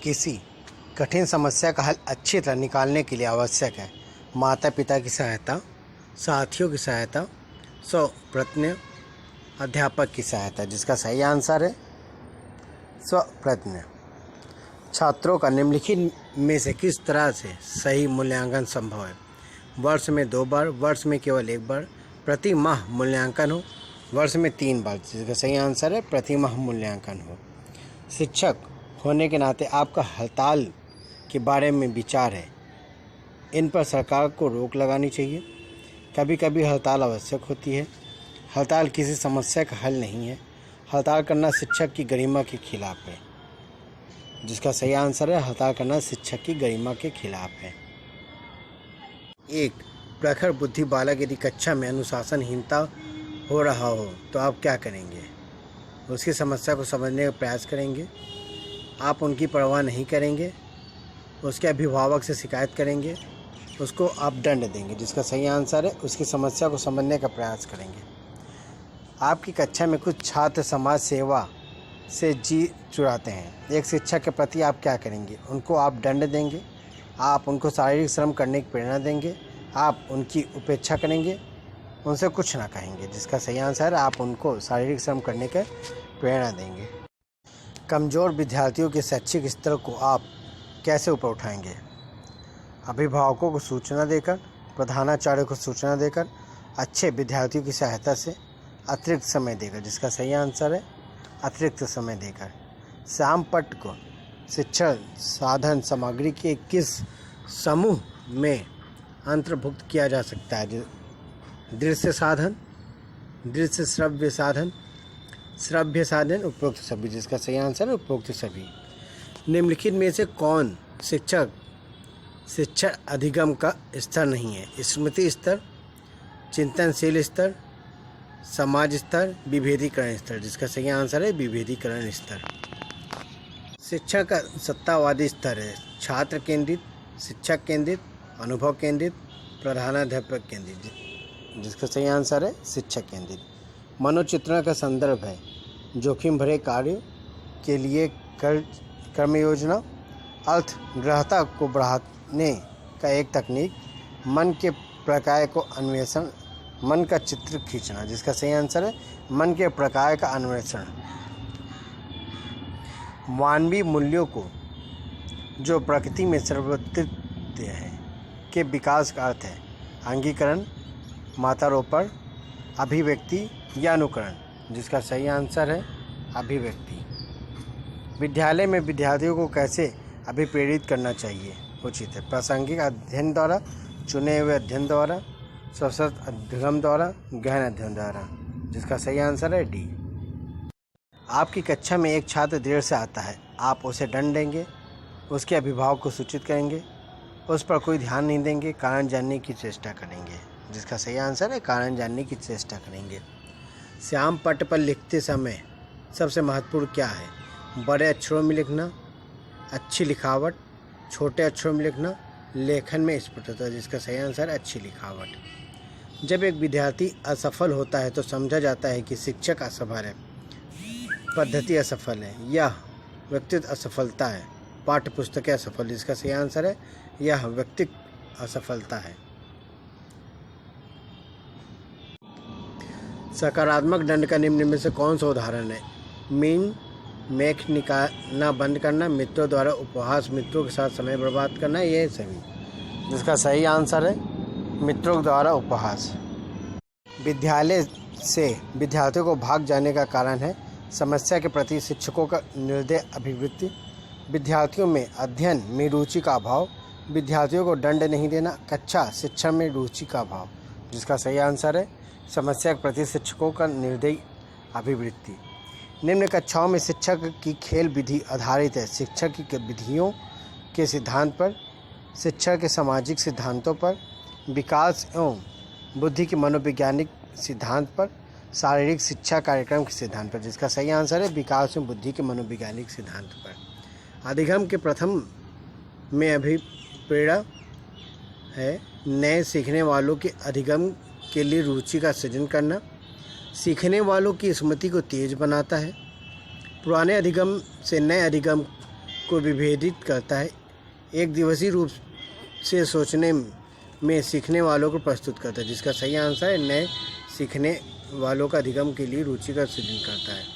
किसी कठिन समस्या का हल अच्छी तरह निकालने के लिए आवश्यक है माता पिता की सहायता, साथियों की सहायता, स्वप्रज्ञ अध्यापक की सहायता। जिसका सही आंसर है स्वप्रज्ञ। छात्रों का निम्नलिखित में से किस तरह से सही मूल्यांकन संभव है? वर्ष में 2 बार, वर्ष में केवल 1 बार, प्रति माह मूल्यांकन हो, वर्ष में 3 बार। जिसका सही आंसर है प्रति माह मूल्यांकन हो। शिक्षक होने के नाते आपका हड़ताल के बारे में विचार है, इन पर सरकार को रोक लगानी चाहिए। कभी कभी हड़ताल आवश्यक होती है, हड़ताल किसी समस्या का हल नहीं है, हड़ताल करना शिक्षक की गरिमा के खिलाफ है। जिसका सही आंसर है हड़ताल करना शिक्षक की गरिमा के खिलाफ है। एक प्रखर बुद्धि बालक यदि कक्षा में अनुशासनहीनता हो रहा हो तो आप क्या करेंगे? उसकी समस्या को समझने का प्रयास करेंगे, आप उनकी परवाह नहीं करेंगे, उसके अभिभावक से शिकायत करेंगे, उसको आप दंड देंगे। जिसका सही आंसर है उसकी समस्या को समझने का प्रयास करेंगे। आपकी कक्षा में कुछ छात्र समाज सेवा से जी चुराते हैं, एक शिक्षक के प्रति आप क्या करेंगे? उनको आप दंड देंगे, आप उनको शारीरिक श्रम करने की प्रेरणा देंगे, आप उनकी उपेक्षा करेंगे, उनसे कुछ ना कहेंगे। जिसका सही आंसर है आप उनको शारीरिक श्रम करने की प्रेरणा देंगे। कमज़ोर विद्यार्थियों के शैक्षिक स्तर को आप कैसे ऊपर उठाएंगे? अभिभावकों को सूचना देकर, प्रधानाचार्य को सूचना देकर, अच्छे विद्यार्थियों की सहायता से, अतिरिक्त समय देकर। जिसका सही आंसर है अतिरिक्त समय देकर। श्याम पट्ट को शिक्षण साधन सामग्री के किस समूह में अंतर्भुक्त किया जा सकता है? दृश्य साधन, दृश्य श्रव्य साधन, श्रव्य साधन, उपरोक्त सभी। जिसका सही आंसर है उपरोक्त सभी। निम्नलिखित में से कौन शिक्षण अधिगम का स्तर नहीं है? स्मृति स्तर, चिंतनशील स्तर, समाज स्तर, विभेदीकरण स्तर। जिसका सही आंसर है विभेदीकरण स्तर। शिक्षा का सत्तावादी स्तर है छात्र केंद्रित, शिक्षक केंद्रित, अनुभव केंद्रित, प्रधानाध्यापक केंद्रित। जिसका सही आंसर है शिक्षक केंद्रित। मनोचित्रण का संदर्भ है जोखिम भरे कार्य के लिए कर्म योजना, अर्थग्रहता को बढ़ाने का एक तकनीक, मन के प्रकाय को अन्वेषण, मन का चित्र खींचना। जिसका सही आंसर है मन के प्रकाय का अन्वेषण। मानवीय मूल्यों को जो प्रकृति में सर्वत्रित है के विकास का अर्थ है अंगीकरण, मात्रारोपण, अभिव्यक्ति या अनुकरण। जिसका सही आंसर है अभिव्यक्ति। विद्यालय में विद्यार्थियों को कैसे अभिप्रेरित करना चाहिए? उचित है प्रासंगिक अध्ययन द्वारा, चुने हुए अध्ययन द्वारा, सशक्त अध्ययन द्वारा, गहन अध्ययन द्वारा। जिसका सही आंसर है डी। आपकी कक्षा में एक छात्र देर से आता है, आप उसे दंड देंगे, उसके अभिभावक को सूचित करेंगे, उस पर कोई ध्यान नहीं देंगे, कारण जानने की चेष्टा करेंगे। जिसका सही आंसर है कारण जानने की चेष्टा करेंगे। श्याम पट्ट पर लिखते समय सबसे महत्वपूर्ण क्या है? बड़े अक्षरों में लिखना, अच्छी लिखावट, छोटे अक्षरों में लिखना, लेखन में स्फुटता। जिसका सही आंसर है अच्छी लिखावट। जब एक विद्यार्थी असफल होता है तो समझा जाता है कि शिक्षक असफल है, पद्धति असफल है, यह व्यक्तिगत असफलता है, पाठ्य पुस्तकें असफल। जिसका सही आंसर है यह व्यक्तिगत असफलता है। सकारात्मक दंड का निम्न में से कौन सा उदाहरण है? मीन मेख निकालना बंद करना, मित्रों द्वारा उपहास, मित्रों के साथ समय बर्बाद करना, ये सभी। जिसका सही आंसर है मित्रों द्वारा उपहास। विद्यालय से विद्यार्थियों को भाग जाने का कारण है समस्या के प्रति शिक्षकों का निर्दय अभिवृत्ति, विद्यार्थियों में अध्ययन में रुचि का अभाव, विद्यार्थियों को दंड नहीं देना, कक्षा शिक्षा में रुचि का अभाव। जिसका सही आंसर है समस्या के प्रति शिक्षकों का निर्दयी अभिवृत्ति। निम्न कक्षाओं में शिक्षक की खेल विधि आधारित है शिक्षक की विधियों के सिद्धांत पर, शिक्षा के सामाजिक सिद्धांतों पर, विकास एवं बुद्धि के मनोवैज्ञानिक सिद्धांत पर, शारीरिक शिक्षा कार्यक्रम के सिद्धांत पर। जिसका सही आंसर है विकास एवं बुद्धि के मनोवैज्ञानिक सिद्धांत पर। अधिगम के प्रथम में अभिप्रेरणा है नए सीखने वालों के अधिगम के लिए रुचि का सृजन करना, सीखने वालों की स्मृति को तेज बनाता है, पुराने अधिगम से नए अधिगम को विभेदित करता है। एक दिवसीय रूप से सोचने में सीखने वालों को प्रस्तुत करता है, जिसका सही आंसर है नए सीखने वालों का अधिगम के लिए रुचि का सृजन करता है।